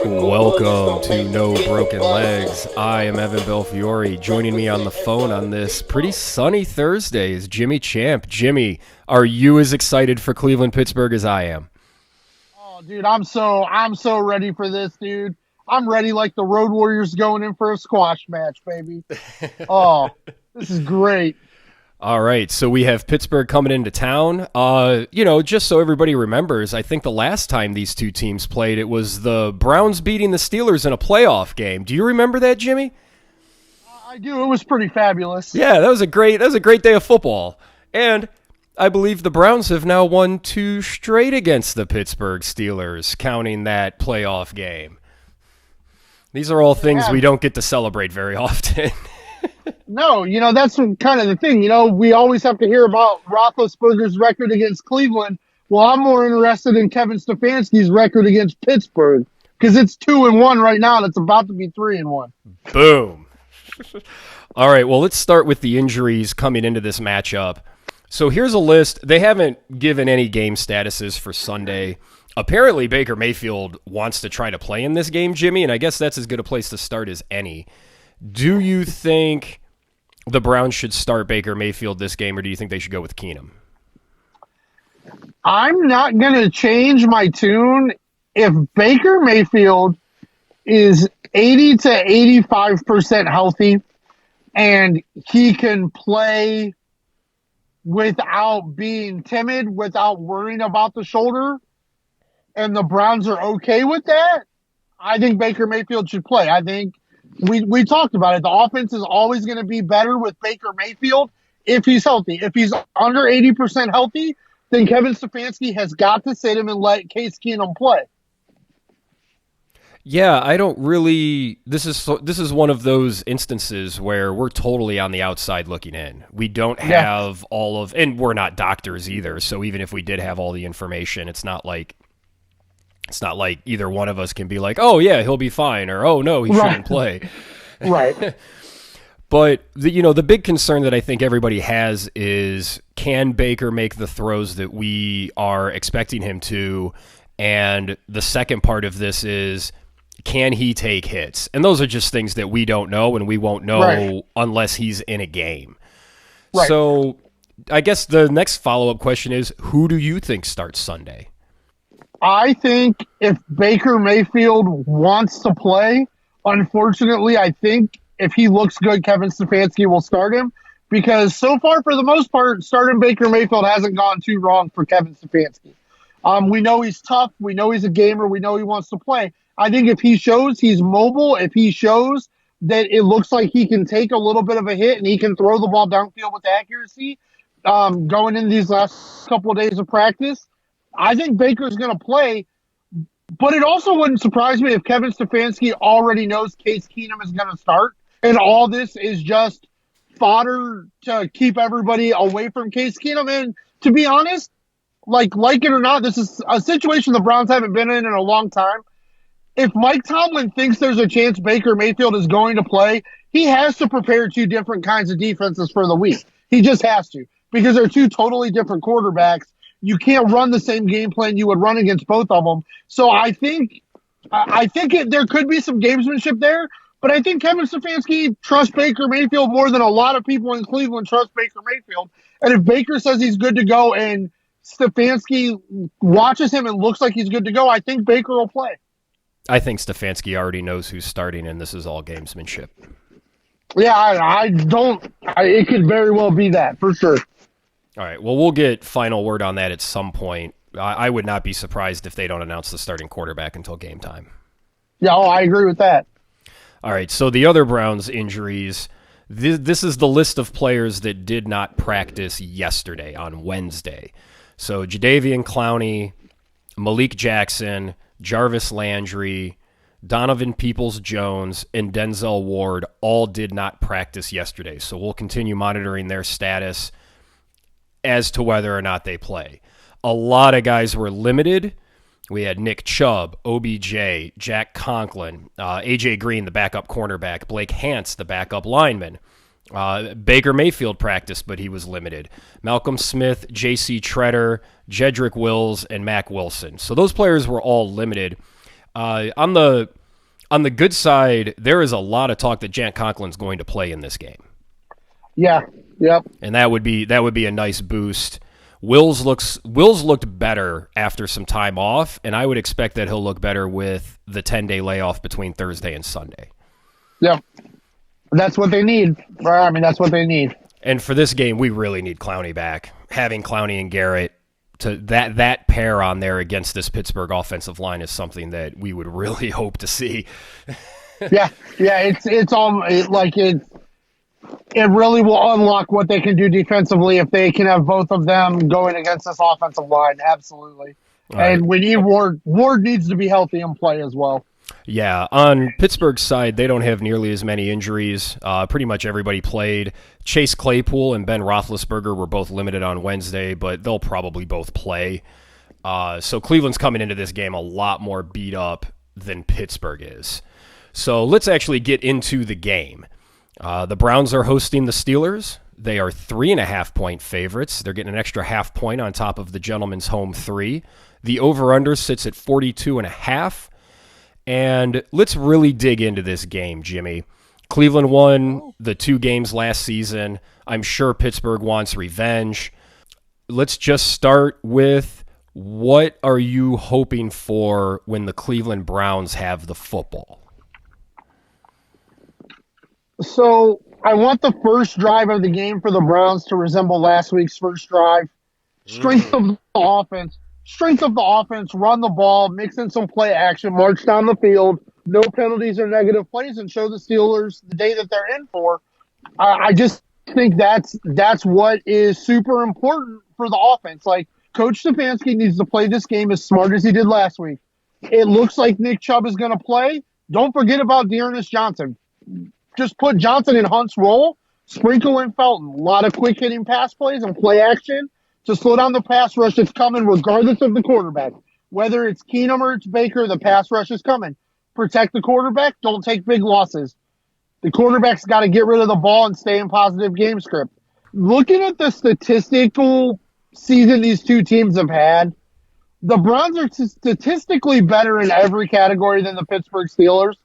Welcome to No Broken Legs. I am Evan Belfiore. Joining me on the phone on this pretty sunny Thursday is Jimmy Champ. Jimmy, are you as excited for Cleveland-Pittsburgh as I am? Oh, dude, I'm so ready for this, dude. I'm ready like the Road Warriors going in for a squash match, baby. Oh, this is great. All right, so we have Pittsburgh coming into town. Just so everybody remembers, I think the last time these two teams played, it was the Browns beating the Steelers in a playoff game. Do you remember that, Jimmy? I do. It was pretty fabulous. Yeah, that was a great day of football. And I believe the Browns have now won 2 straight against the Pittsburgh Steelers, counting that playoff game. These are all things we don't get to celebrate very often. No, that's kind of the thing. We always have to hear about Roethlisberger's record against Cleveland. Well, I'm more interested in Kevin Stefanski's record against Pittsburgh because it's 2-1 right now, and it's about to be 3-1. Boom. All right, well, let's start with the injuries coming into this matchup. So here's a list. They haven't given any game statuses for Sunday. Apparently, Baker Mayfield wants to try to play in this game, Jimmy, and I guess that's as good a place to start as any. Do you think the Browns should start Baker Mayfield this game, or do you think they should go with Keenum? I'm not going to change my tune. If Baker Mayfield is 80 to 85% healthy and he can play without being timid, without worrying about the shoulder, and the Browns are okay with that, I think Baker Mayfield should play. I think we talked about it. The offense is always going to be better with Baker Mayfield if he's healthy. If he's under 80% healthy, then Kevin Stefanski has got to sit him and let Case Keenum play. Yeah, I don't really. This is one of those instances where we're totally on the outside looking in. We don't have all of, and we're not doctors either. So even if we did have all the information, it's not like either one of us can be like, oh yeah, he'll be fine, or oh no, he shouldn't play. Right. But the big concern that I think everybody has is, can Baker make the throws that we are expecting him to? And the second part of this is, can he take hits? And those are just things that we don't know, and we won't know unless he's in a game. Right. So I guess the next follow-up question is, who do you think starts Sunday? I think if Baker Mayfield wants to play, unfortunately, I think if he looks good, Kevin Stefanski will start him, because so far, for the most part, starting Baker Mayfield hasn't gone too wrong for Kevin Stefanski. We know he's tough. We know he's a gamer. We know he wants to play. I think if he shows he's mobile, if he shows that it looks like he can take a little bit of a hit and he can throw the ball downfield with accuracy, going in these last couple of days of practice, I think Baker's going to play, but it also wouldn't surprise me if Kevin Stefanski already knows Case Keenum is going to start, and all this is just fodder to keep everybody away from Case Keenum. And to be honest, like it or not, this is a situation the Browns haven't been in a long time. If Mike Tomlin thinks there's a chance Baker Mayfield is going to play, he has to prepare 2 different kinds of defenses for the week. He just has to, because they're 2 totally different quarterbacks. You can't run the same game plan you would run against both of them. So I think there could be some gamesmanship there, but I think Kevin Stefanski trusts Baker Mayfield more than a lot of people in Cleveland trust Baker Mayfield. And if Baker says he's good to go and Stefanski watches him and looks like he's good to go, I think Baker will play. I think Stefanski already knows who's starting, and this is all gamesmanship. Yeah, it could very well be that, for sure. All right, well, we'll get final word on that at some point. I would not be surprised if they don't announce the starting quarterback until game time. Yeah, I agree with that. All right, so the other Browns injuries, this is the list of players that did not practice yesterday on Wednesday. So Jadeveon Clowney, Malik Jackson, Jarvis Landry, Donovan Peoples-Jones, and Denzel Ward all did not practice yesterday. So we'll continue monitoring their status as to whether or not they play. A lot of guys were limited. We had Nick Chubb, OBJ, Jack Conklin, A.J. Green, the backup cornerback, Blake Hance, the backup lineman. Baker Mayfield practiced, but he was limited. Malcolm Smith, J.C. Treader, Jedrick Wills, and Mac Wilson. So those players were all limited. On the On the good side, there is a lot of talk that Jack Conklin's going to play in this game. Yeah. Yep. And that would be a nice boost. Wills looked better after some time off, and I would expect that he'll look better with the 10-day layoff between Thursday and Sunday. Yeah. That's what they need. I mean, that's what they need. And for this game, we really need Clowney back. Having Clowney and Garrett, to that pair on there against this Pittsburgh offensive line is something that we would really hope to see. Yeah. It's all like it really will unlock what they can do defensively if they can have both of them going against this offensive line. Absolutely. Right. And we need Ward. Ward needs to be healthy and play as well. Yeah, on Pittsburgh's side, they don't have nearly as many injuries. Pretty much everybody played. Chase Claypool and Ben Roethlisberger were both limited on Wednesday, but they'll probably both play. So Cleveland's coming into this game a lot more beat up than Pittsburgh is. So let's actually get into the game. The Browns are hosting the Steelers. They are 3.5-point favorites. They're getting an extra half point on top of the gentleman's home 3. The over-under sits at 42.5. And let's really dig into this game, Jimmy. Cleveland won the 2 games last season. I'm sure Pittsburgh wants revenge. Let's just start with, what are you hoping for when the Cleveland Browns have the football? So I want the first drive of the game for the Browns to resemble last week's first drive. Strength of the offense. Run the ball, mix in some play action, march down the field, no penalties or negative plays, and show the Steelers the day that they're in for. I just think that's what is super important for the offense. Like, Coach Stefanski needs to play this game as smart as he did last week. It looks like Nick Chubb is going to play. Don't forget about Dearness Johnson. Just put Johnson in Hunt's role, sprinkle in Felton. A lot of quick-hitting pass plays and play action to slow down the pass rush that's coming regardless of the quarterback. Whether it's Keenum or it's Baker, the pass rush is coming. Protect the quarterback. Don't take big losses. The quarterback's got to get rid of the ball and stay in positive game script. Looking at the statistical season these two teams have had, the Browns are statistically better in every category than the Pittsburgh Steelers.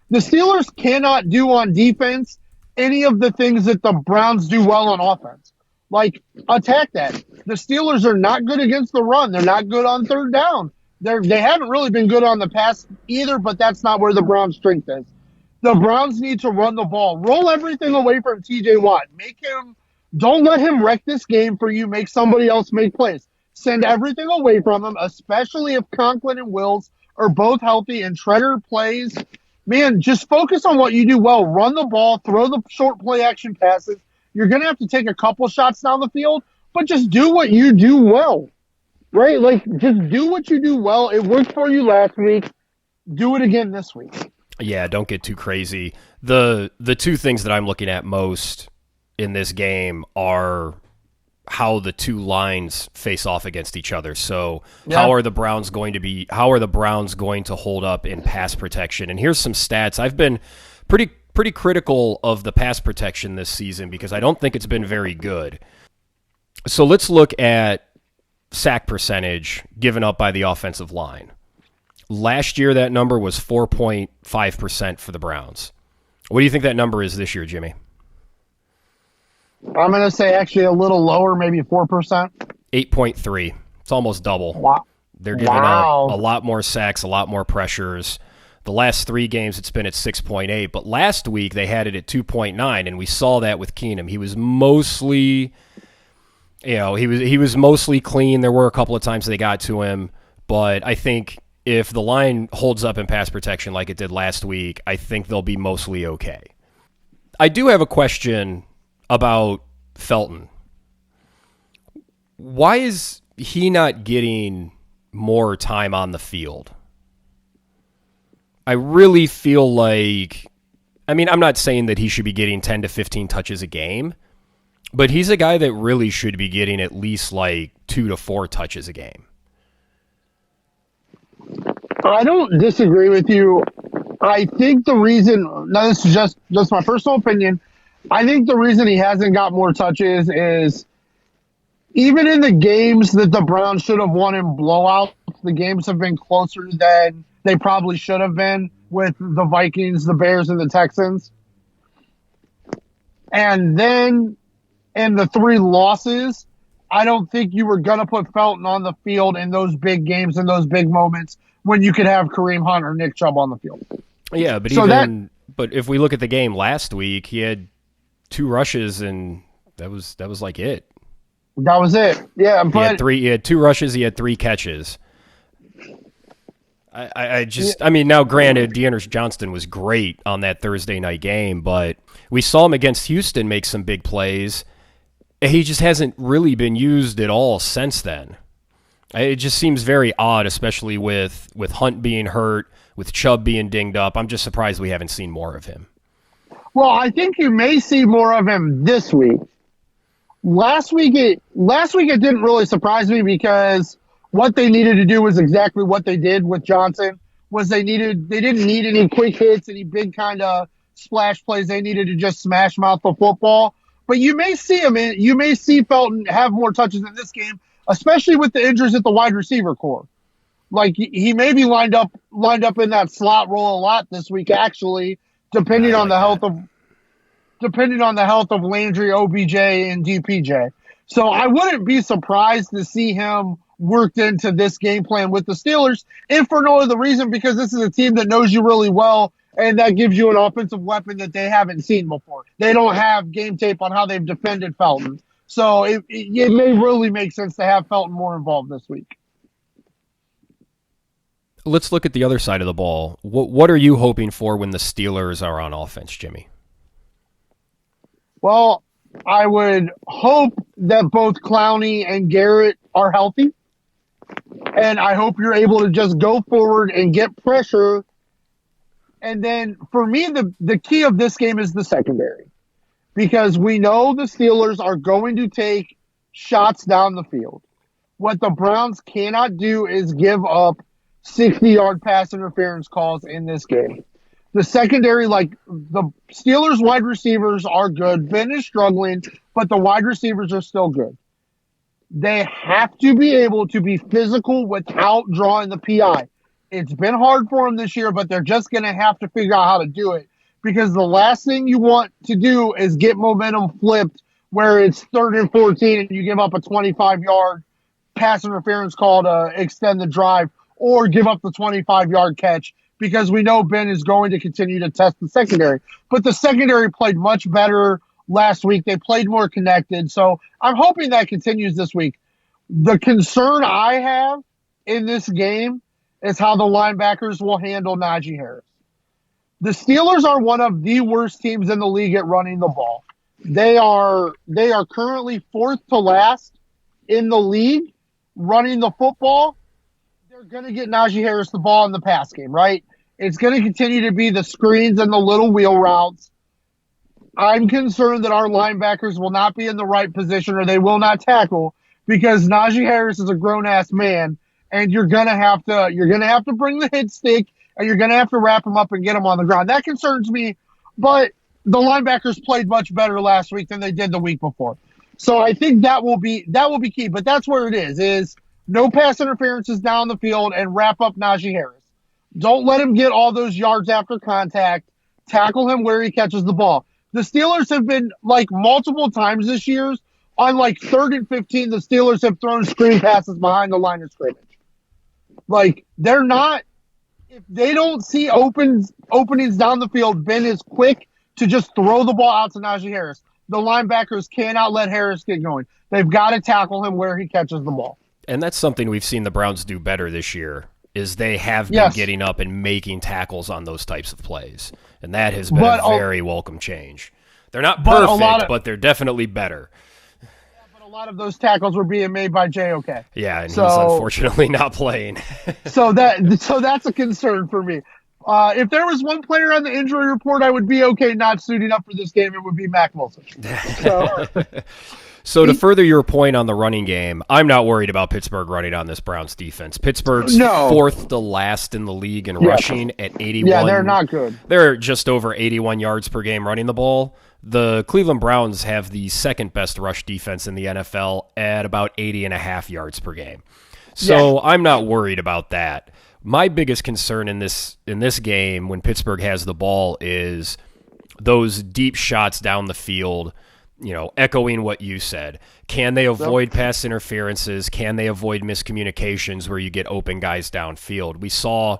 The Steelers cannot do on defense any of the things that the Browns do well on offense. Like, attack that. The Steelers are not good against the run. They're not good on third down. They haven't really been good on the pass either, but that's not where the Browns' strength is. The Browns need to run the ball. Roll everything away from T.J. Watt. Don't let him wreck this game for you. Make somebody else make plays. Send everything away from him, especially if Conklin and Wills are both healthy and Treader plays. Man, just focus on what you do well. Run the ball, throw the short play action passes. You're going to have to take a couple shots down the field, but just do what you do well, right? Like, just do what you do well. It worked for you last week. Do it again this week. Yeah, don't get too crazy. The 2 things that I'm looking at most in this game are how the 2 lines face off against each other. So how are the Browns going to hold up in pass protection? And here's some stats. I've been pretty critical of the pass protection this season because I don't think it's been very good. So let's look at sack percentage given up by the offensive line. Last year, that number was 4.5% for the Browns. What do you think that number is this year, Jimmy? I'm going to say actually a little lower, maybe 4%. 8.3. It's almost double. Wow. They're giving up a lot more sacks, a lot more pressures. The last 3 games, it's been at 6.8, but last week they had it at 2.9, and we saw that with Keenum. He was mostly, he was mostly clean. There were a couple of times they got to him, but I think if the line holds up in pass protection like it did last week, I think they'll be mostly okay. I do have a question about Felton. Why is he not getting more time on the field? I really feel like, I'm not saying that he should be getting 10 to 15 touches a game, but he's a guy that really should be getting at least like 2 to 4 touches a game. I don't disagree with you. I think the reason, now this is just my personal opinion, I think the reason he hasn't got more touches is even in the games that the Browns should have won in blowouts, the games have been closer than they probably should have been with the Vikings, the Bears, and the Texans. And then in the 3 losses, I don't think you were going to put Felton on the field in those big games and those big moments when you could have Kareem Hunt or Nick Chubb on the field. Yeah, but but if we look at the game last week, he had 2 rushes and that was like it. That was it. Yeah, but he had 2 rushes, he had 3 catches. I mean, now granted, Deandre Johnston was great on that Thursday night game, but we saw him against Houston make some big plays. He just hasn't really been used at all since then. It just seems very odd, especially with Hunt being hurt, with Chubb being dinged up. I'm just surprised we haven't seen more of him. Well, I think you may see more of him this week. Last week it didn't really surprise me because what they needed to do was exactly what they did with Johnson. They didn't need any quick hits, any big kind of splash plays. They needed to just smash mouth the football. But you may see Felton have more touches in this game, especially with the injuries at the wide receiver core. Like he may be lined up in that slot role a lot this week, actually, depending on the health of Landry, OBJ, and DPJ. So I wouldn't be surprised to see him worked into this game plan with the Steelers, if for no other reason, because this is a team that knows you really well, and that gives you an offensive weapon that they haven't seen before. They don't have game tape on how they've defended Felton. So it may really make sense to have Felton more involved this week. Let's look at the other side of the ball. What are you hoping for when the Steelers are on offense, Jimmy? Well, I would hope that both Clowney and Garrett are healthy. And I hope you're able to just go forward and get pressure. And then for me, the key of this game is the secondary. Because we know the Steelers are going to take shots down the field. What the Browns cannot do is give up 60-yard pass interference calls in this game. The secondary, like the Steelers wide receivers are good. Ben is struggling, but the wide receivers are still good. They have to be able to be physical without drawing the PI. It's been hard for them this year, but they're just going to have to figure out how to do it, because the last thing you want to do is get momentum flipped where it's 3rd and 14 and you give up a 25-yard pass interference call to extend the drive, or give up the 25-yard catch, because we know Ben is going to continue to test the secondary. But the secondary played much better last week. They played more connected. So I'm hoping that continues this week. The concern I have in this game is how the linebackers will handle Najee Harris. The Steelers are one of the worst teams in the league at running the ball. They are currently 4th to last in the league running the football. They're going to get Najee Harris the ball in the pass game, right? It's going to continue to be the screens and the little wheel routes. I'm concerned that our linebackers will not be in the right position, or they will not tackle, because Najee Harris is a grown-ass man, and you're going to have to bring the hit stick, and you're going to have to wrap him up and get him on the ground. That concerns me, but the linebackers played much better last week than they did the week before. So I think that will be key, but that's where it is no pass interferences down the field and wrap up Najee Harris. Don't let him get all those yards after contact. Tackle him where he catches the ball. The Steelers have been, like, multiple times this year, on, like, 3rd and 15, the Steelers have thrown screen passes behind the line of scrimmage. Like, they're not – if they don't see openings down the field, Ben is quick to just throw the ball out to Najee Harris. The linebackers cannot let Harris get going. They've got to tackle him where he catches the ball. And that's something we've seen the Browns do better this year, is they have been getting up and making tackles on those types of plays. And that has been a very welcome change. They're not perfect, but they're definitely better. Yeah, but a lot of those tackles were being made by JOK. Yeah, and he's unfortunately not playing. so that's a concern for me. If there was one player on the injury report I would be okay not suiting up for this game, it would be Mac Wilson. So to further your point on the running game, I'm not worried about Pittsburgh running on this Browns defense. Pittsburgh's 4th to last in the league in rushing at 81. Yeah, they're not good. They're just over 81 yards per game running the ball. The Cleveland Browns have the 2nd best rush defense in the NFL at about 80.5 yards per game. So I'm not worried about that. My biggest concern in this game when Pittsburgh has the ball is those deep shots down the field, echoing what you said. Can they avoid pass interferences? Can they avoid miscommunications where you get open guys downfield? We saw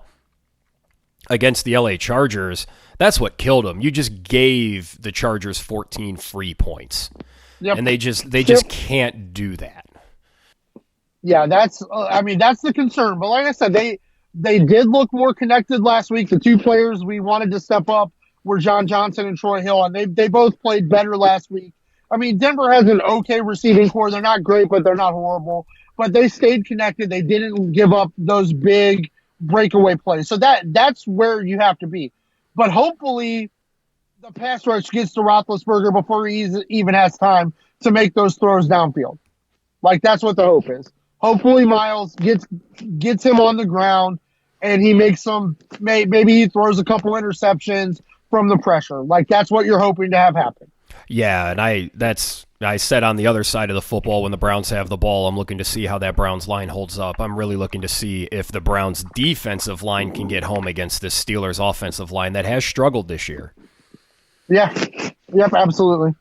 against the LA Chargers, that's what killed them. You just gave the Chargers 14 free points. Yep. And they just can't do that. Yeah, that's the concern. But like I said, they did look more connected last week. The two players we wanted to step up were John Johnson and Troy Hill, and they both played better last week. I mean, Denver has an okay receiving core. They're not great, but they're not horrible. But they stayed connected. They didn't give up those big breakaway plays. So that's where you have to be. But hopefully the pass rush gets to Roethlisberger before he even has time to make those throws downfield. Like, that's what the hope is. Hopefully Miles gets him on the ground and he makes maybe he throws a couple interceptions from the pressure. Like, that's what you're hoping to have happen. Yeah, and I said on the other side of the football when the Browns have the ball, I'm looking to see how that Browns line holds up. I'm really looking to see if the Browns defensive line can get home against this Steelers offensive line that has struggled this year. Yeah. Yep, absolutely.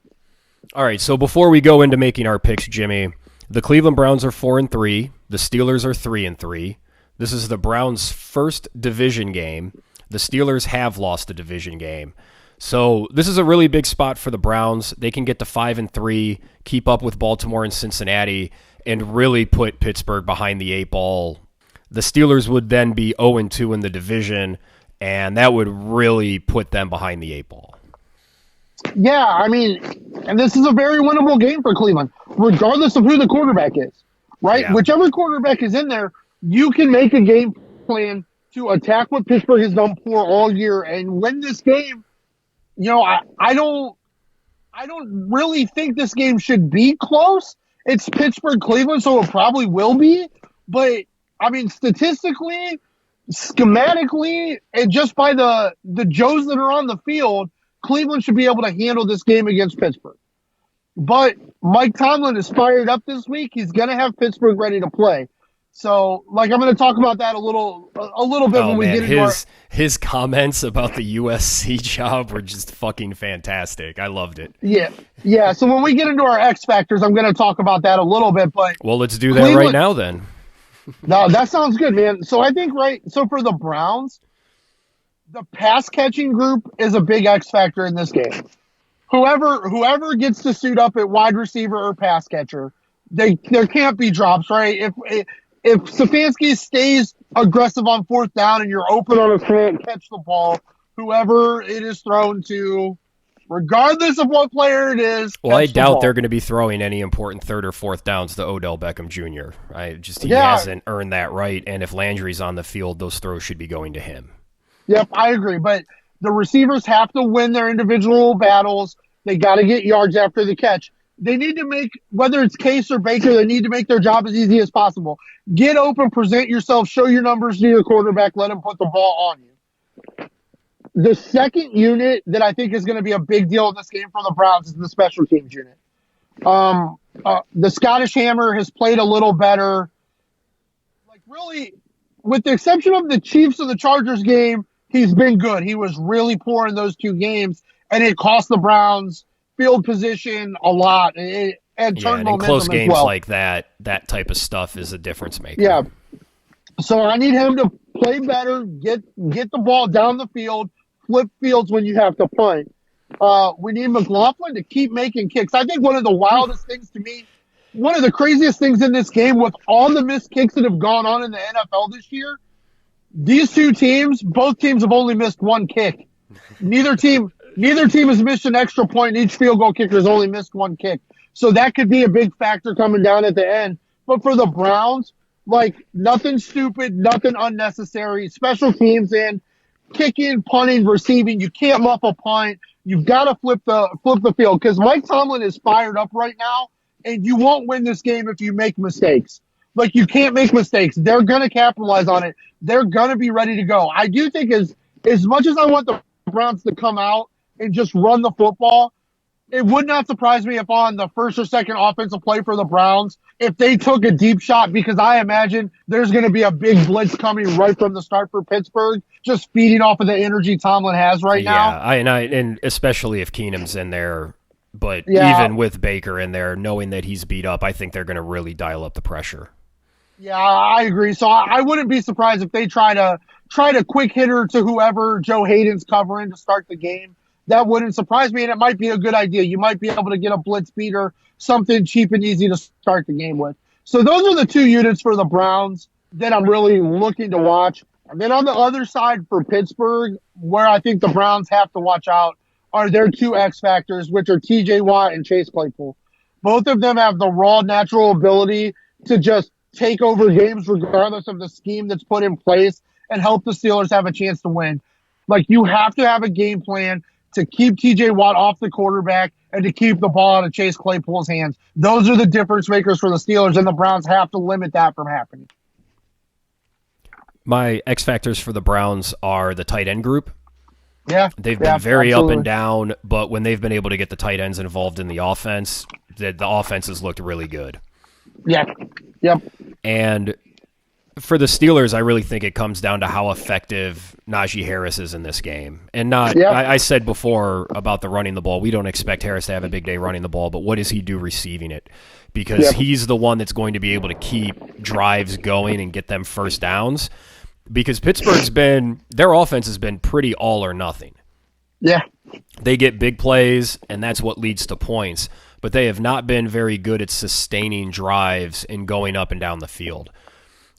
All right, so before we go into making our picks, Jimmy, the Cleveland Browns are 4-3. The Steelers are 3-3. This is the Browns' first division game. The Steelers have lost a division game. So this is a really big spot for the Browns. They can get to 5-3, keep up with Baltimore and Cincinnati, and really put Pittsburgh behind the eight ball. The Steelers would then be 0-2 in the division, and that would really put them behind the eight ball. Yeah, I mean, and this is a very winnable game for Cleveland, regardless of who the quarterback is, right? Yeah. Whichever quarterback is in there, you can make a game plan to attack what Pittsburgh has done for all year and win this game. I don't really think this game should be close. It's Pittsburgh-Cleveland, so it probably will be. But, I mean, statistically, schematically, and just by the Joes that are on the field, Cleveland should be able to handle this game against Pittsburgh. But Mike Tomlin is fired up this week. He's going to have Pittsburgh ready to play. So, I'm going to talk about that a little bit when we get into his comments about the USC job were just fucking fantastic. I loved it. Yeah. So when we get into our X factors, I'm going to talk about that a little bit. But let's do that right now then. No, that sounds good, man. So I think so for the Browns, the pass catching group is a big X factor in this game. Whoever gets to suit up at wide receiver or pass catcher, there can't be drops, right? If Stefanski stays aggressive on fourth down and you're open on a slant, catch the ball, whoever it is thrown to, regardless of what player it is. Well, I doubt they're going to be throwing any important third or fourth downs to Odell Beckham Jr. He hasn't earned that right, and if Landry's on the field, those throws should be going to him. Yep, I agree, but the receivers have to win their individual battles. They got to get yards after the catch. They need to make, whether it's Case or Baker, they need to make their job as easy as possible. Get open, present yourself, show your numbers to your quarterback, let him put the ball on you. The second unit that I think is going to be a big deal in this game for the Browns is the special teams unit. The Scottish Hammer has played a little better. Really, with the exception of the Chiefs and the Chargers game, he's been good. He was really poor in those two games, and it cost the Browns field position a lot. And in close games like that type of stuff is a difference maker. Yeah. So I need him to play better, get the ball down the field, flip fields when you have to punt. We need McLaughlin to keep making kicks. I think one of the wildest things to me, one of the craziest things in this game with all the missed kicks that have gone on in the NFL this year, these two teams, both teams have only missed one kick. Neither team has missed an extra point, and each field goal kicker has only missed one kick. So that could be a big factor coming down at the end. But for the Browns, nothing stupid, nothing unnecessary. Special teams in, kicking, punting, receiving. You can't muff a punt. You've got to flip the field because Mike Tomlin is fired up right now, and you won't win this game if you make mistakes. You can't make mistakes. They're going to capitalize on it. They're going to be ready to go. I do think as much as I want the Browns to come out and just run the football, it would not surprise me if on the first or second offensive play for the Browns, if they took a deep shot, because I imagine there's going to be a big blitz coming right from the start for Pittsburgh, just feeding off of the energy Tomlin has right now. And especially if Keenum's in there, but Yeah, even with Baker in there, knowing that he's beat up, I think they're going to really dial up the pressure. yeah, I agree. So I wouldn't be surprised if they try to quick hitter to whoever Joe Hayden's covering to start the game. That wouldn't surprise me, and it might be a good idea. You might be able to get a blitz beater, something cheap and easy to start the game with. So those are the two units for the Browns that I'm really looking to watch. And then on the other side for Pittsburgh, where I think the Browns have to watch out are their two X factors, which are TJ Watt and Chase Claypool. Both of them have the raw natural ability to just take over games regardless of the scheme that's put in place and help the Steelers have a chance to win. Like, you have to have a game plan to keep TJ Watt off the quarterback and to keep the ball out of Chase Claypool's hands. Those are the difference makers for the Steelers, and the Browns have to limit that from happening. My X factors for the Browns are the tight end group. Yeah, They've been very absolutely. up and down, but when they've been able to get the tight ends involved in the offense, the offense has looked really good. Yeah, yep. And for the Steelers, I really think it comes down to how effective Najee Harris is in this game. And I said before about the running the ball, we don't expect Harris to have a big day running the ball, but what does he do receiving it? Because he's the one that's going to be able to keep drives going and get them first downs. Because their offense has been pretty all or nothing. Yeah. They get big plays, and that's what leads to points. But they have not been very good at sustaining drives and going up and down the field.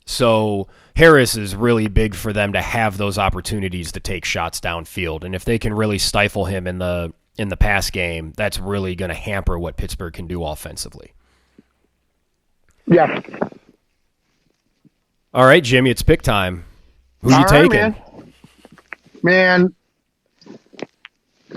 So Harris is really big for them to have those opportunities to take shots downfield. And if they can really stifle him in the pass game, that's really going to hamper what Pittsburgh can do offensively. Yeah. All right, Jimmy, it's pick time. Who you taking? Man,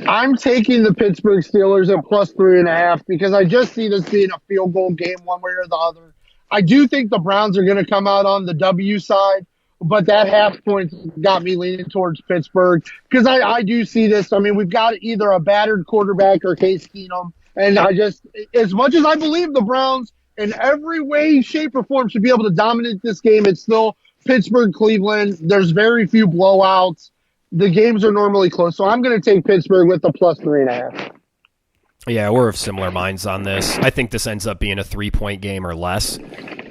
I'm taking the Pittsburgh Steelers at plus 3.5 because I just see this being a field goal game one way or the other. I do think the Browns are going to come out on the W side, but that half point got me leaning towards Pittsburgh because I do see this. I mean, we've got either a battered quarterback or Case Keenum, and as much as I believe the Browns in every way, shape, or form should be able to dominate this game, it's still Pittsburgh, Cleveland. There's very few blowouts. The games are normally close, so I'm going to take Pittsburgh with the plus 3.5. Yeah, we're of similar minds on this. I think this ends up being a 3-point game or less.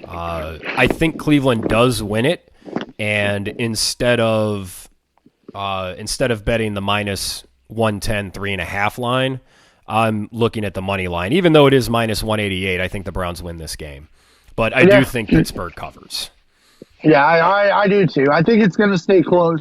I think Cleveland does win it, and instead of betting the minus 110 3.5 line, I'm looking at the money line. Even though it is minus 188, I think the Browns win this game. But I do think Pittsburgh covers. Yeah, I do too. I think it's going to stay close,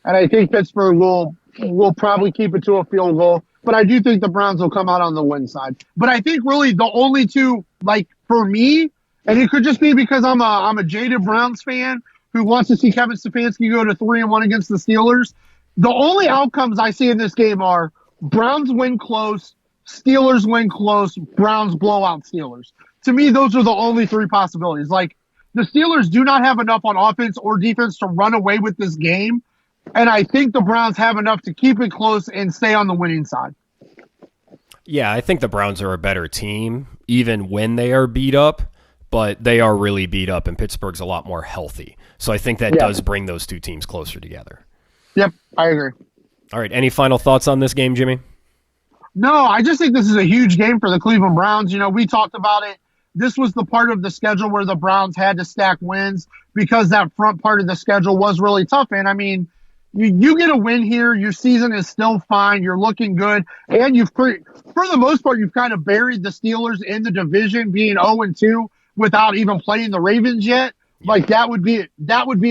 and I think Pittsburgh will probably keep it to a field goal. But I do think the Browns will come out on the win side. But I think really the only two, like for me, and it could just be because I'm a jaded Browns fan who wants to see Kevin Stefanski go to 3-1 against the Steelers. The only outcomes I see in this game are Browns win close, Steelers win close, Browns blow out Steelers. To me, those are the only three possibilities. Like, the Steelers do not have enough on offense or defense to run away with this game. And I think the Browns have enough to keep it close and stay on the winning side. Yeah, I think the Browns are a better team, even when they are beat up, but they are really beat up, and Pittsburgh's a lot more healthy. So I think that does bring those two teams closer together. Yep, I agree. All right, any final thoughts on this game, Jimmy? No, I just think this is a huge game for the Cleveland Browns. You know, we talked about it. This was the part of the schedule where the Browns had to stack wins because that front part of the schedule was really tough. And, I mean, you get a win here, your season is still fine, you're looking good, and for the most part, you've kind of buried the Steelers in the division being 0-2 without even playing the Ravens yet. Like, that would be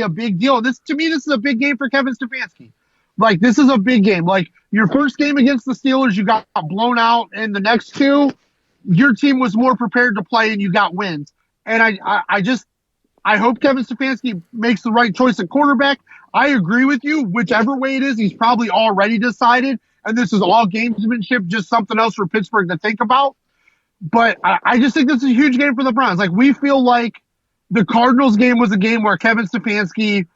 a big deal. To me, this is a big game for Kevin Stefanski. Like, this is a big game. Like, your first game against the Steelers, you got blown out, and the next two, your team was more prepared to play and you got wins. And I hope Kevin Stefanski makes the right choice at quarterback. I agree with you. Whichever way it is, he's probably already decided. And this is all gamesmanship, just something else for Pittsburgh to think about. But I just think this is a huge game for the Browns. Like, we feel like the Cardinals game was a game where Kevin Stefanski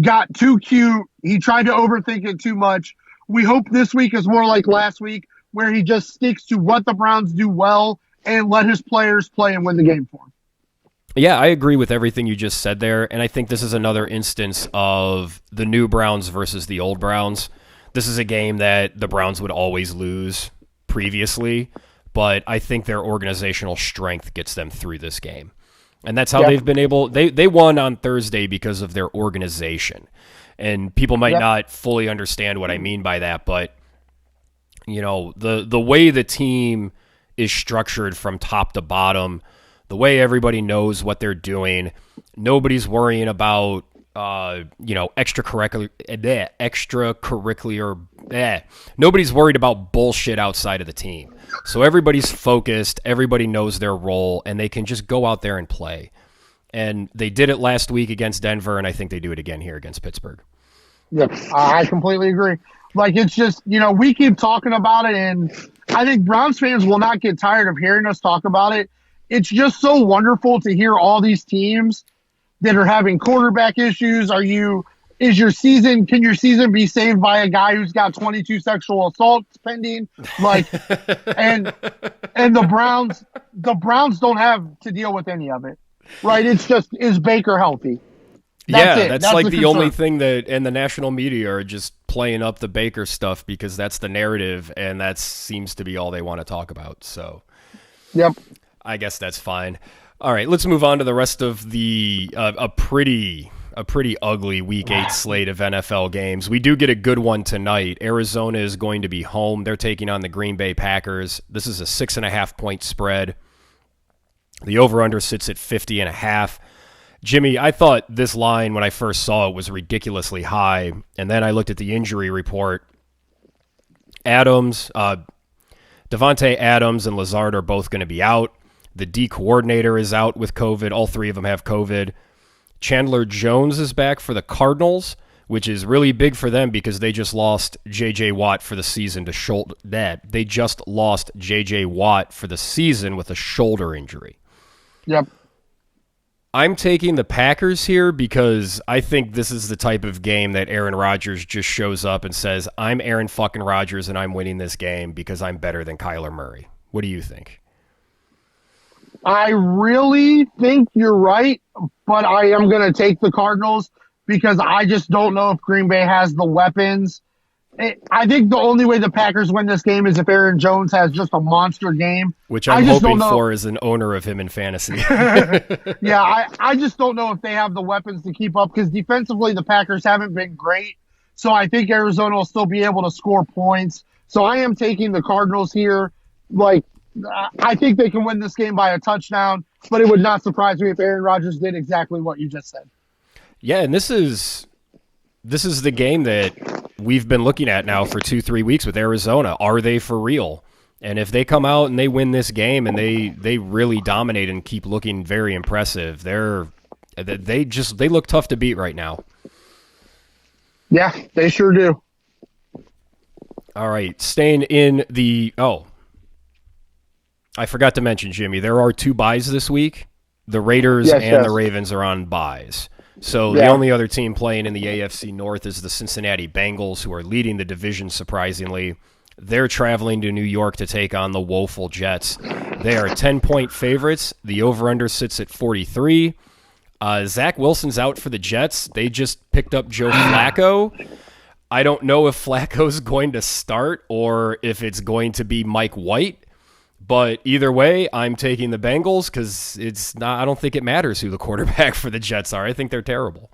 got too cute. He tried to overthink it too much. We hope this week is more like last week, where he just sticks to what the Browns do well and let his players play and win the game for him. Yeah, I agree with everything you just said there, and I think this is another instance of the new Browns versus the old Browns. This is a game that the Browns would always lose previously, but I think their organizational strength gets them through this game. And that's how they've been able... They won on Thursday because of their organization. And people might not fully understand what I mean by that, but the way the team is structured from top to bottom, the way everybody knows what they're doing, nobody's worrying about extracurricular. Nobody's worried about bullshit outside of the team. So everybody's focused, everybody knows their role, and they can just go out there and play. And they did it last week against Denver, and I think they do it again here against Pittsburgh. Yep, I completely agree. Like, it's just, we keep talking about it, and I think Browns fans will not get tired of hearing us talk about it. It's just so wonderful to hear all these teams that are having quarterback issues. Can your season be saved by a guy who's got 22 sexual assaults pending? Like, and the Browns don't have to deal with any of it, right? It's just, is Baker healthy? That's like the only thing that, and the national media are just playing up the Baker stuff because that's the narrative, and that seems to be all they want to talk about. So, yep. I guess that's fine. All right, let's move on to the rest of the a pretty ugly Week 8 slate of NFL games. We do get a good one tonight. Arizona is going to be home. They're taking on the Green Bay Packers. This is a 6.5-point spread. The over-under sits at 50.5. Jimmy, I thought this line when I first saw it was ridiculously high, and then I looked at the injury report. Devontae Adams and Lazard are both going to be out. The D coordinator is out with COVID. All three of them have COVID. Chandler Jones is back for the Cardinals, which is really big for them because they just lost J.J. Watt for the season to shoulder that. They just lost J.J. Watt for the season with a shoulder injury. Yep. I'm taking the Packers here because I think this is the type of game that Aaron Rodgers just shows up and says, I'm Aaron fucking Rodgers and I'm winning this game because I'm better than Kyler Murray. What do you think? I really think you're right, but I am going to take the Cardinals because I just don't know if Green Bay has the weapons. I think the only way the Packers win this game is if Aaron Jones has just a monster game. Which I'm hoping for as an owner of him in fantasy. Yeah, I just don't know if they have the weapons to keep up because defensively the Packers haven't been great. So I think Arizona will still be able to score points. So I am taking the Cardinals here. Like, I think they can win this game by a touchdown, but it would not surprise me if Aaron Rodgers did exactly what you just said. Yeah, and this is the game that we've been looking at now for 2-3 weeks with Arizona. Are they for real? And if they come out and they win this game and they really dominate and keep looking very impressive, they look tough to beat right now. Yeah, they sure do. All right, staying in the I forgot to mention, Jimmy, there are 2 buys this week. The Raiders and the Ravens are on buys. So the only other team playing in the AFC North is the Cincinnati Bengals, who are leading the division, surprisingly. They're traveling to New York to take on the woeful Jets. They are 10-point favorites. The over-under sits at 43. Zach Wilson's out for the Jets. They just picked up Joe Flacco. I don't know if Flacco's going to start or if it's going to be Mike White. But either way, I'm taking the Bengals because I don't think it matters who the quarterback for the Jets are. I think they're terrible.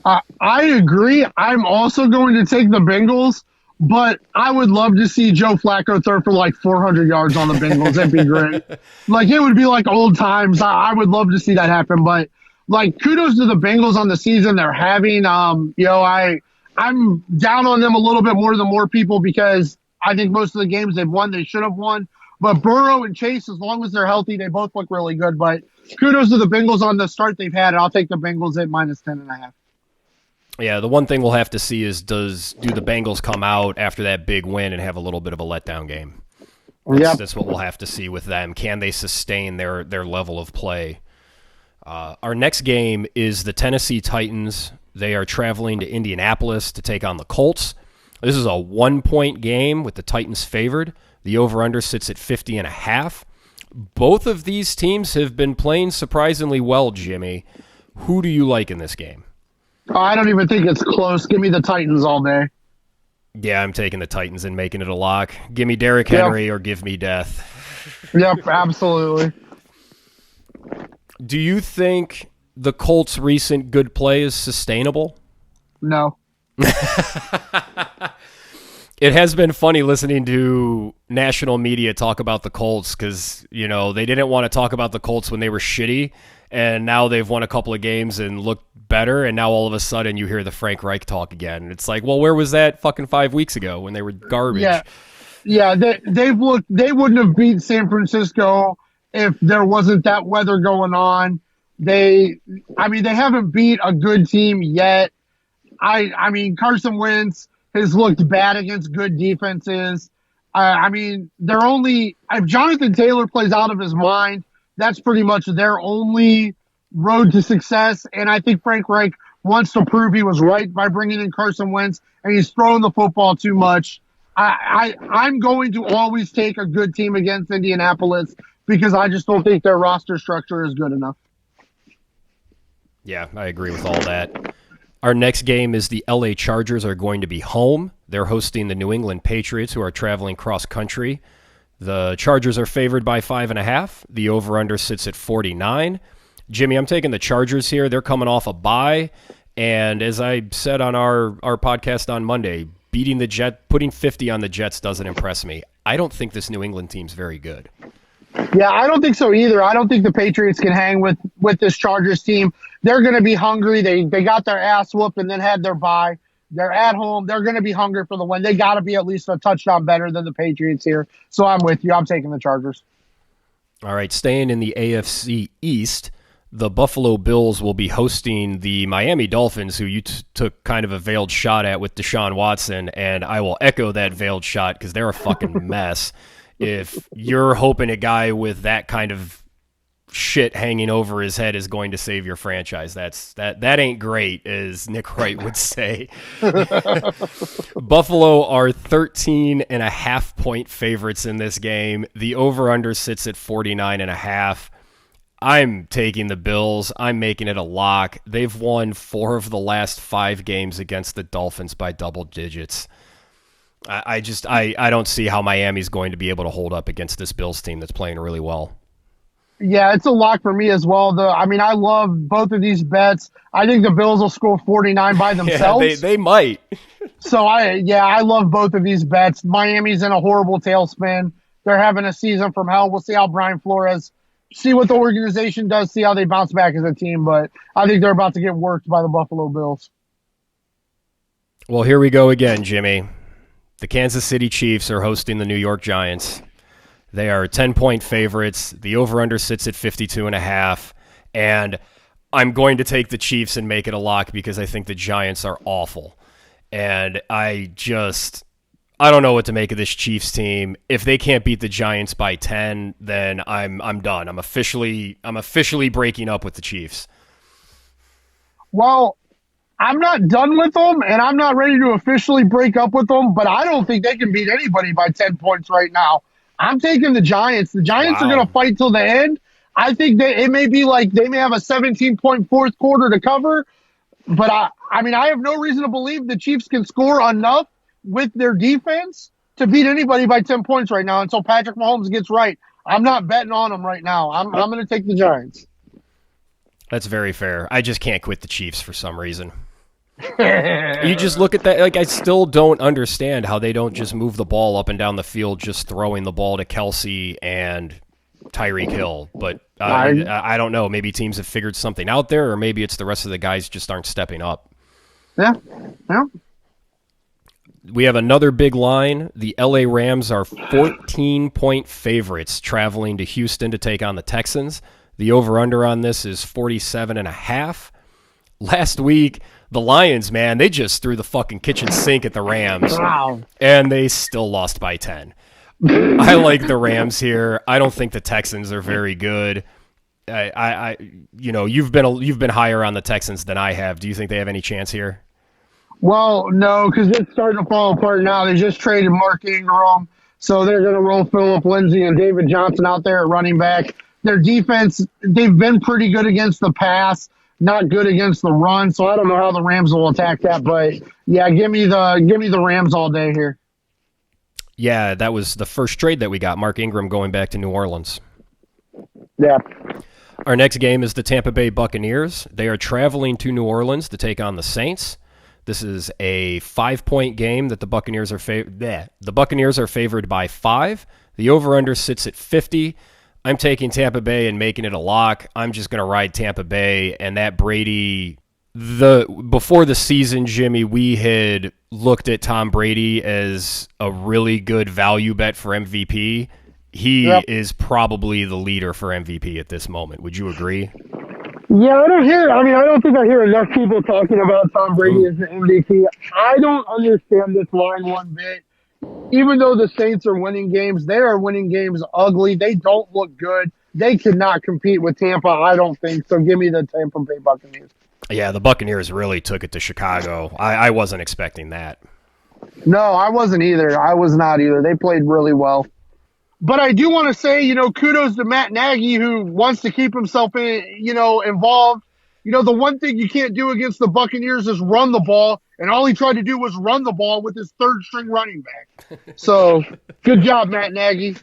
I agree. I'm also going to take the Bengals, but I would love to see Joe Flacco throw for like 400 yards on the Bengals. That'd be great. Like, it would be like old times. I would love to see that happen. But like, kudos to the Bengals on the season they're having. I'm down on them a little bit more than more people because I think most of the games they've won, they should have won. But Burrow and Chase, as long as they're healthy, they both look really good. But kudos to the Bengals on the start they've had. I'll take the Bengals at -10.5. Yeah, the one thing we'll have to see is do the Bengals come out after that big win and have a little bit of a letdown game? That's what we'll have to see with them. Can they sustain their level of play? Our next game is the Tennessee Titans. They are traveling to Indianapolis to take on the Colts. This is a 1-point game with the Titans favored. The over-under sits at 50.5. Both of these teams have been playing surprisingly well, Jimmy. Who do you like in this game? I don't even think it's close. Give me the Titans all day. Yeah, I'm taking the Titans and making it a lock. Give me Derrick Henry or give me death. Yep, absolutely. Do you think the Colts' recent good play is sustainable? No. It has been funny listening to national media talk about the Colts because, you know, they didn't want to talk about the Colts when they were shitty, and now they've won a couple of games and looked better, and now all of a sudden you hear the Frank Reich talk again. It's like, well, where was that fucking 5 weeks ago when they were garbage? Yeah, they wouldn't have beat San Francisco if there wasn't that weather going on. They haven't beat a good team yet. I mean, Carson Wentz has looked bad against good defenses. They're only, if Jonathan Taylor plays out of his mind, that's pretty much their only road to success. And I think Frank Reich wants to prove he was right by bringing in Carson Wentz, and he's throwing the football too much. I'm going to always take a good team against Indianapolis because I just don't think their roster structure is good enough. Yeah, I agree with all that. Our next game is the LA Chargers are going to be home. They're hosting the New England Patriots, who are traveling cross-country. The Chargers are favored by 5.5. The over-under sits at 49. Jimmy, I'm taking the Chargers here. They're coming off a bye. And as I said on our podcast on Monday, beating the Jets, putting 50 on the Jets doesn't impress me. I don't think this New England team's very good. Yeah, I don't think so either. I don't think the Patriots can hang with this Chargers team. They're going to be hungry. They got their ass whooped and then had their bye. They're at home. They're going to be hungry for the win. They got to be at least a touchdown better than the Patriots here. So I'm with you. I'm taking the Chargers. All right, staying in the AFC East, the Buffalo Bills will be hosting the Miami Dolphins, who you took kind of a veiled shot at with Deshaun Watson, and I will echo that veiled shot because they're a fucking mess. If you're hoping a guy with that kind of shit hanging over his head is going to save your franchise, that ain't great, as Nick Wright would say. Buffalo are 13.5-point favorites in this game. The over-under sits at 49.5. I'm taking the Bills. I'm making it a lock. They've won 4 of the last 5 games against the Dolphins by double digits. I don't see how Miami's going to be able to hold up against this Bills team that's playing really well. Yeah, it's a lock for me as well. I love both of these bets. I think the Bills will score 49 by themselves. Yeah, they might. So I love both of these bets. Miami's in a horrible tailspin. They're having a season from hell. We'll see how Brian Flores, see what the organization does, see how they bounce back as a team. But I think they're about to get worked by the Buffalo Bills. Well, here we go again, Jimmy. The Kansas City Chiefs are hosting the New York Giants. They are 10-point favorites. The over-under sits at 52.5. And I'm going to take the Chiefs and make it a lock because I think the Giants are awful. And I don't know what to make of this Chiefs team. If they can't beat the Giants by 10, then I'm done. I'm officially breaking up with the Chiefs. Well, I'm not done with them, and I'm not ready to officially break up with them, but I don't think they can beat anybody by 10 points right now. I'm taking the Giants. The Giants are going to fight till the end. I think it may be like they may have a 17-point fourth quarter to cover, but I have no reason to believe the Chiefs can score enough with their defense to beat anybody by 10 points right now until Patrick Mahomes gets right. I'm not betting on them right now. I'm going to take the Giants. That's very fair. I just can't quit the Chiefs for some reason. You just look at that. Like, I still don't understand how they don't just move the ball up and down the field, just throwing the ball to Kelsey and Tyreek Hill. But I don't know. Maybe teams have figured something out there, or maybe it's the rest of the guys just aren't stepping up. Yeah. We have another big line. The LA Rams are 14-point favorites traveling to Houston to take on the Texans. The over-under on this is 47.5. Last week, the Lions, man, they just threw the fucking kitchen sink at the Rams. Wow. And they still lost by 10. I like the Rams here. I don't think the Texans are very good. You've been higher on the Texans than I have. Do you think they have any chance here? Well, no, because it's starting to fall apart now. They just traded Mark Ingram, so they're going to roll Phillip Lindsay and David Johnson out there at running back. Their defense, they've been pretty good against the pass, not good against the run. So I don't know how the Rams will attack that, but yeah, give me the Rams all day here. Yeah, that was the first trade that we got. Mark Ingram going back to New Orleans. Yeah. Our next game is the Tampa Bay Buccaneers. They are traveling to New Orleans to take on the Saints. This is a 5-point game that the Buccaneers are The Buccaneers are favored by 5. The over/under sits at 50. I'm taking Tampa Bay and making it a lock. I'm just going to ride Tampa Bay, and that Brady. Before the season, Jimmy, we had looked at Tom Brady as a really good value bet for MVP. He is probably the leader for MVP at this moment. Would you agree? Yeah, I don't think I hear enough people talking about Tom Brady as the MVP. I don't understand this line one bit. Even though the Saints are winning games, they are winning games ugly. They don't look good. They cannot compete with Tampa, I don't think. So give me the Tampa Bay Buccaneers. Yeah, the Buccaneers really took it to Chicago. I wasn't expecting that. No, I wasn't either. I was not either. They played really well. But I do want to say, kudos to Matt Nagy, who wants to keep himself involved. The one thing you can't do against the Buccaneers is run the ball, and all he tried to do was run the ball with his third-string running back. So, good job, Matt Nagy.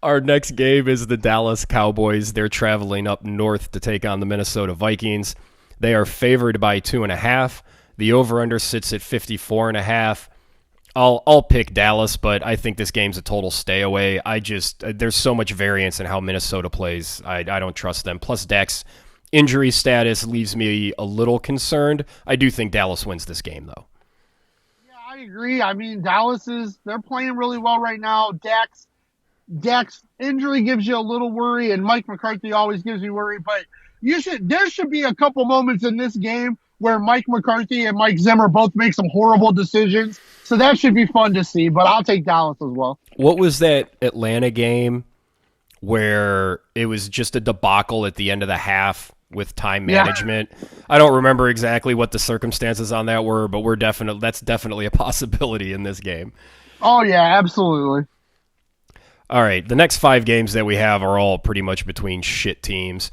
Our next game is the Dallas Cowboys. They're traveling up north to take on the Minnesota Vikings. They are favored by 2.5. The over/under sits at 54.5. I'll pick Dallas, but I think this game's a total stay away. There's so much variance in how Minnesota plays. I don't trust them. Plus, Dak's injury status leaves me a little concerned. I do think Dallas wins this game, though. Yeah, I agree. I mean, they're playing really well right now. Dak's injury gives you a little worry, and Mike McCarthy always gives you worry, but there should be a couple moments in this game where Mike McCarthy and Mike Zimmer both make some horrible decisions. So that should be fun to see, but I'll take Dallas as well. What was that Atlanta game where it was just a debacle at the end of the half with time management? Yeah. I don't remember exactly what the circumstances on that were, but that's definitely a possibility in this game. Oh, yeah, absolutely. All right, the next 5 games that we have are all pretty much between shit teams.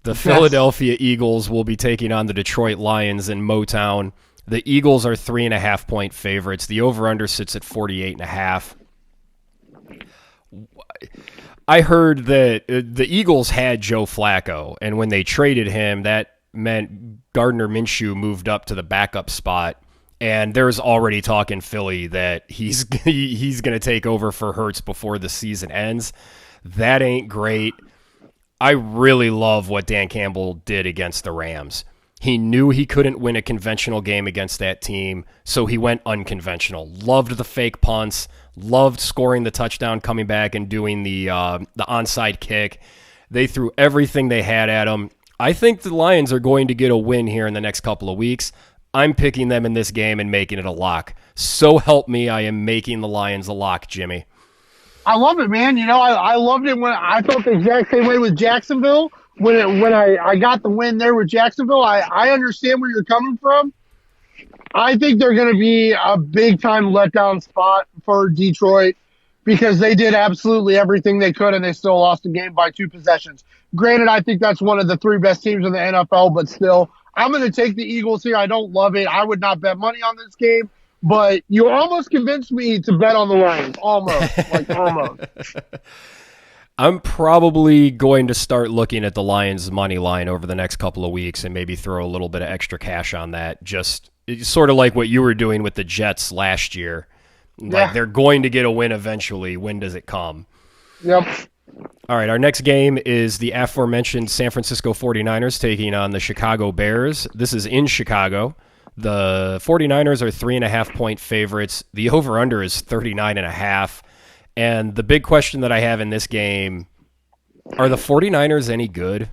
The Philadelphia Eagles will be taking on the Detroit Lions in Motown. The Eagles are 3.5-point favorites. The over/under sits at 48.5. I heard that the Eagles had Joe Flacco, and when they traded him, that meant Gardner Minshew moved up to the backup spot. And there's already talk in Philly that he's going to take over for Hurts before the season ends. That ain't great. I really love what Dan Campbell did against the Rams. He knew he couldn't win a conventional game against that team, so he went unconventional. Loved the fake punts, loved scoring the touchdown, coming back and doing the onside kick. They threw everything they had at him. I think the Lions are going to get a win here in the next couple of weeks. I'm picking them in this game and making it a lock. So help me, I am making the Lions a lock, Jimmy. I love it, man. I loved it when I felt the exact same way with Jacksonville. When I got the win there with Jacksonville, I understand where you're coming from. I think they're going to be a big-time letdown spot for Detroit because they did absolutely everything they could, and they still lost the game by 2 possessions. Granted, I think that's one of the 3 best teams in the NFL, but still, I'm going to take the Eagles here. I don't love it. I would not bet money on this game, but you almost convinced me to bet on the Lions. Almost. I'm probably going to start looking at the Lions' money line over the next couple of weeks and maybe throw a little bit of extra cash on that. Just sort of like what you were doing with the Jets last year. Like they're going to get a win eventually. When does it come? Yep. All right, our next game is the aforementioned San Francisco 49ers taking on the Chicago Bears. This is in Chicago. The 49ers are 3.5-point favorites. The over-under is 39.5. And the big question that I have in this game, are the 49ers any good?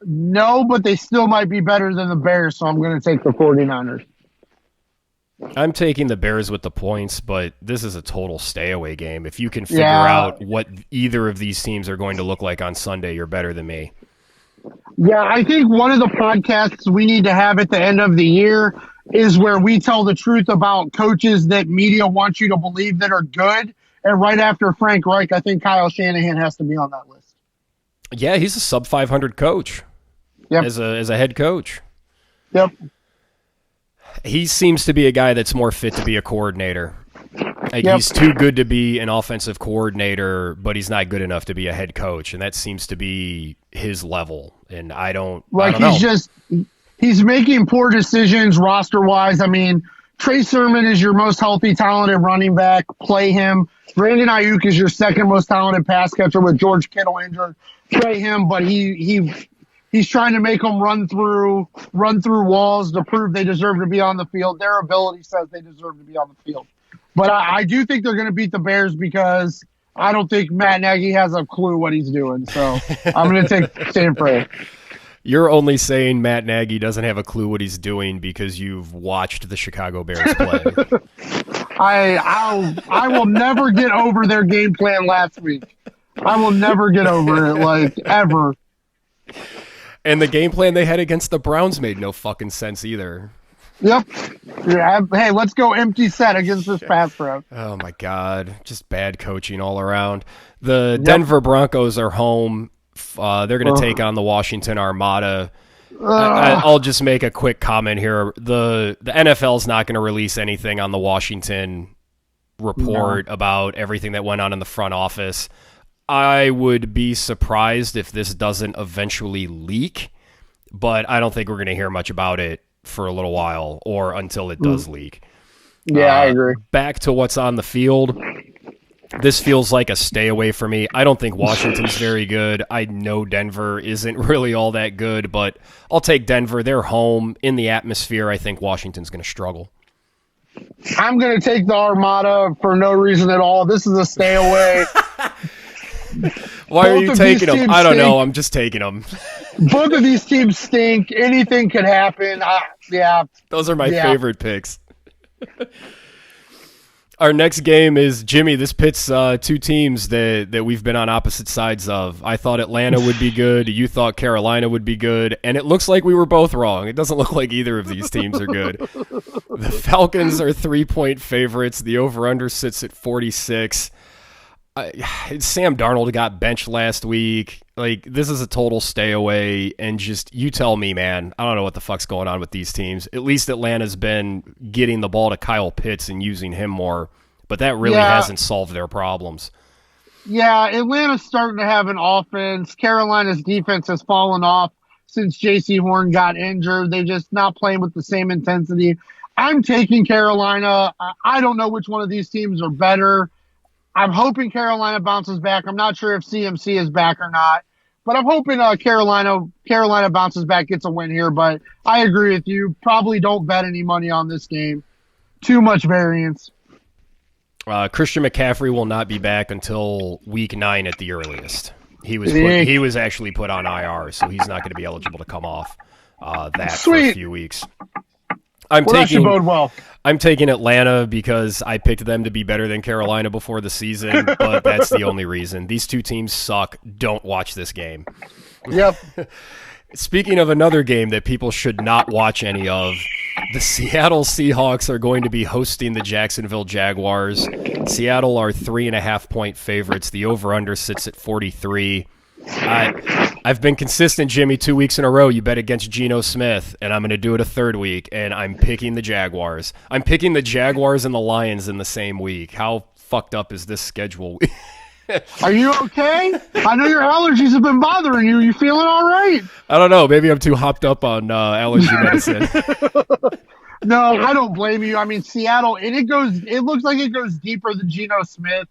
No, but they still might be better than the Bears, so I'm going to take the 49ers. I'm taking the Bears with the points, but this is a total stay-away game. If you can figure out what either of these teams are going to look like on Sunday, you're better than me. Yeah, I think one of the podcasts we need to have at the end of the year is where we tell the truth about coaches that media wants you to believe that are good. And right after Frank Reich, I think Kyle Shanahan has to be on that list. Yeah, he's a sub 500 coach. Yep. As a head coach. Yep. He seems to be a guy that's more fit to be a coordinator. Like, Yep. he's too good to be an offensive coordinator, but he's not good enough to be a head coach, and that seems to be his level. And I don't know. He's making poor decisions roster wise. I mean, Trey Sermon is your most healthy, talented running back. Play him. Brandon Ayuk is your second most talented pass catcher with George Kittle injured. Play him, but he's trying to make them run through walls to prove they deserve to be on the field. Their ability says they deserve to be on the field. But I do think they're going to beat the Bears because I don't think Matt Nagy has a clue what he's doing. So I'm going to take San Fran. You're only saying Matt Nagy doesn't have a clue what he's doing because you've watched the Chicago Bears play. I will never get over their game plan last week. I will never get over it, like, ever. And the game plan they had against the Browns made no fucking sense either. Yep. Yeah, hey, let's go empty set against this pass rush. Oh, my God. Just bad coaching all around. The Denver Broncos are home. They're going to take on the Washington Armada. I'll just make a quick comment here. The NFL's not going to release anything on the Washington report about everything that went on in the front office. I would be surprised if this doesn't eventually leak, but I don't think we're going to hear much about it for a little while or until it does leak. Yeah, I agree. Back to what's on the field. This feels like a stay away for me. I don't think Washington's very good. I know Denver isn't really all that good, but I'll take Denver. They're home. In the atmosphere, I think Washington's going to struggle. I'm going to take the Armada for no reason at all. This is a stay away. Why are you taking them? I don't know. I'm just taking them. Both of these teams stink. Anything could happen. Yeah. Those are my favorite picks. Our next game is, Jimmy, this pits two teams that we've been on opposite sides of. I thought Atlanta would be good. You thought Carolina would be good. And it looks like we were both wrong. It doesn't look like either of these teams are good. The Falcons are 3-point favorites. The over-under sits at 46. Sam Darnold got benched last week. Like, this is a total stay away, and just, you tell me, man. I don't know what the fuck's going on with these teams. At least Atlanta's been getting the ball to Kyle Pitts and using him more, but that really hasn't solved their problems. Yeah, Atlanta's starting to have an offense. Carolina's defense has fallen off since J.C. Horn got injured. They're just not playing with the same intensity. I'm taking Carolina. I don't know which one of these teams are better. I'm hoping Carolina bounces back. I'm not sure if CMC is back or not, but I'm hoping Carolina bounces back, gets a win here. But I agree with you. Probably don't bet any money on this game. Too much variance. Christian McCaffrey will not be back until week 9 at the earliest. He was actually put on IR, so he's not going to be eligible to come off for a few weeks. That should bode well. I'm taking Atlanta because I picked them to be better than Carolina before the season, but that's the only reason. These two teams suck. Don't watch this game. Yep. Speaking of another game that people should not watch any of, the Seattle Seahawks are going to be hosting the Jacksonville Jaguars. Seattle are 3.5-point favorites. The over-under sits at 43. I've been consistent, Jimmy, 2 weeks in a row. You bet against Geno Smith, and I'm going to do it a third week, and I'm picking the Jaguars. I'm picking the Jaguars and the Lions in the same week. How fucked up is this schedule? Are you okay? I know your allergies have been bothering you. You feeling all right? I don't know. Maybe I'm too hopped up on allergy medicine. No, I don't blame you. I mean, Seattle, it looks like it goes deeper than Geno Smith.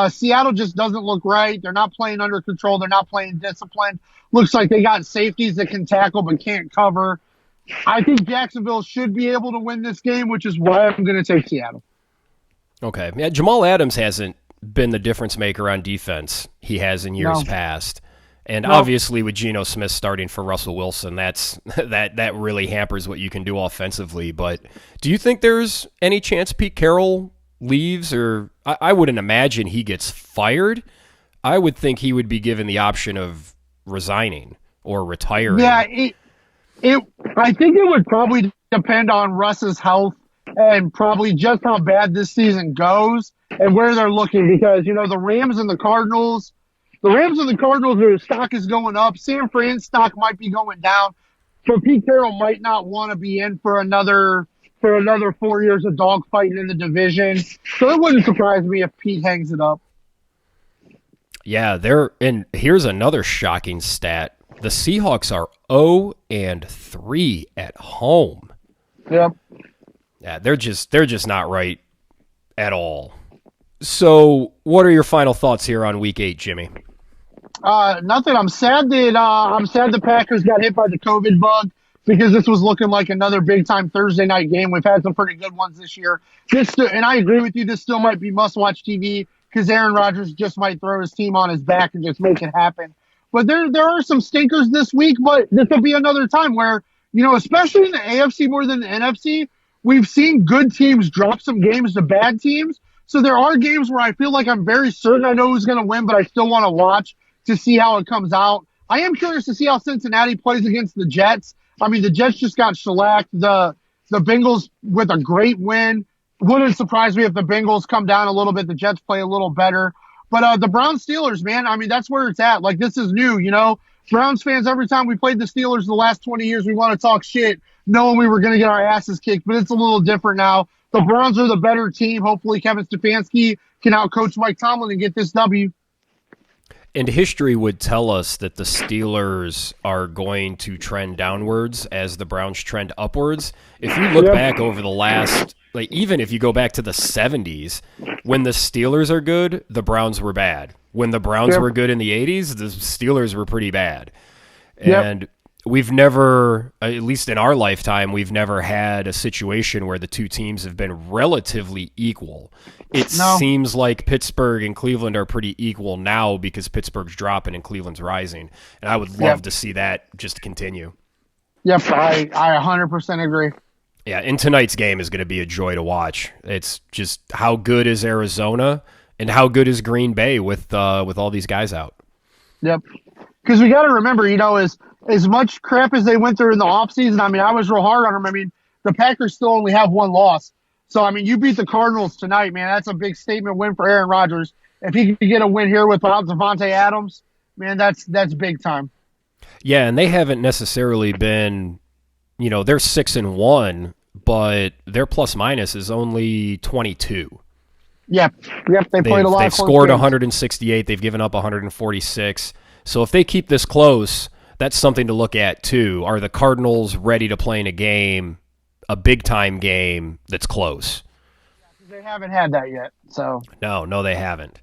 Seattle just doesn't look right. They're not playing under control. They're not playing disciplined. Looks like they got safeties that can tackle but can't cover. I think Jacksonville should be able to win this game, which is why I'm going to take Seattle. Okay. Yeah, Jamal Adams hasn't been the difference maker on defense he has in years past. And obviously with Geno Smith starting for Russell Wilson, that really hampers what you can do offensively. But do you think there's any chance Pete Carroll leaves, or I wouldn't imagine he gets fired? I would think he would be given the option of resigning. or retiring. Yeah, I think it would probably depend on Russ's health and probably just how bad this season goes and where they're looking because, the Rams and the Cardinals, their stock is going up. San Fran's stock might be going down. So Pete Carroll might not want to be in for another 4 years of dogfighting in the division. So it wouldn't surprise me if Pete hangs it up. Yeah, and here's another shocking stat. The Seahawks are 0-3 at home. Yep. Yeah, they're just not right at all. So, what are your final thoughts here on Week 8, Jimmy? Nothing. I'm sad the Packers got hit by the COVID bug because this was looking like another big time Thursday night game. We've had some pretty good ones this year. And I agree with you. This still might be must watch TV because Aaron Rodgers just might throw his team on his back and just make it happen. But there are some stinkers this week, but this will be another time where, especially in the AFC more than the NFC, we've seen good teams drop some games to bad teams. So there are games where I feel like I'm very certain I know who's going to win, but I still want to watch to see how it comes out. I am curious to see how Cincinnati plays against the Jets. I mean, the Jets just got shellacked. The Bengals with a great win. Wouldn't surprise me if the Bengals come down a little bit. The Jets play a little better. But the Browns Steelers, man, I mean, that's where it's at. Like, this is new, Browns fans, every time we played the Steelers the last 20 years, we want to talk shit, knowing we were going to get our asses kicked. But it's a little different now. The Browns are the better team. Hopefully Kevin Stefanski can outcoach Mike Tomlin and get this W. And history would tell us that the Steelers are going to trend downwards as the Browns trend upwards. If you look back over the last, even if you go back to the 70s, when the Steelers are good, the Browns were bad. When the Browns were good in the 80s, the Steelers were pretty bad. And we've never, at least in our lifetime, we've never had a situation where the two teams have been relatively equal. It seems like Pittsburgh and Cleveland are pretty equal now because Pittsburgh's dropping and Cleveland's rising. And I would love to see that just continue. Yep, I 100% agree. Yeah, and tonight's game is going to be a joy to watch. It's just how good is Arizona and how good is Green Bay with all these guys out. Yep. Because we got to remember, as much crap as they went through in the offseason, I mean, I was real hard on them. I mean, the Packers still only have one loss. So, I mean, you beat the Cardinals tonight, man. That's a big statement win for Aaron Rodgers. If he could get a win here without Devontae Adams, man, that's big time. Yeah, and they haven't necessarily been, they're 6-1, but their plus minus is only 22. Yep. They played a lot. They've scored 168. They've given up 146. So if they keep this close, that's something to look at too. Are the Cardinals ready to play in a big-time game that's close? They haven't had that yet. So No, they haven't.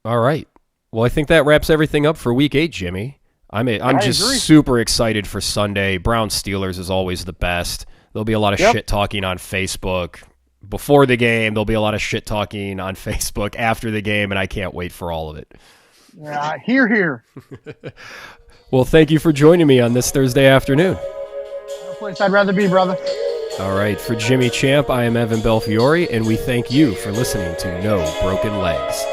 All right. Well, I think that wraps everything up for Week 8, Jimmy. I'm just super excited for Sunday. Browns-Steelers is always the best. There'll be a lot of shit-talking on Facebook. Before the game, there'll be a lot of shit-talking on Facebook after the game, and I can't wait for all of it. Yeah, hear. Well, thank you for joining me on this Thursday afternoon. No place I'd rather be, brother. All right, for Jimmy Champ, I am Evan Belfiore, and we thank you for listening to No Broken Legs.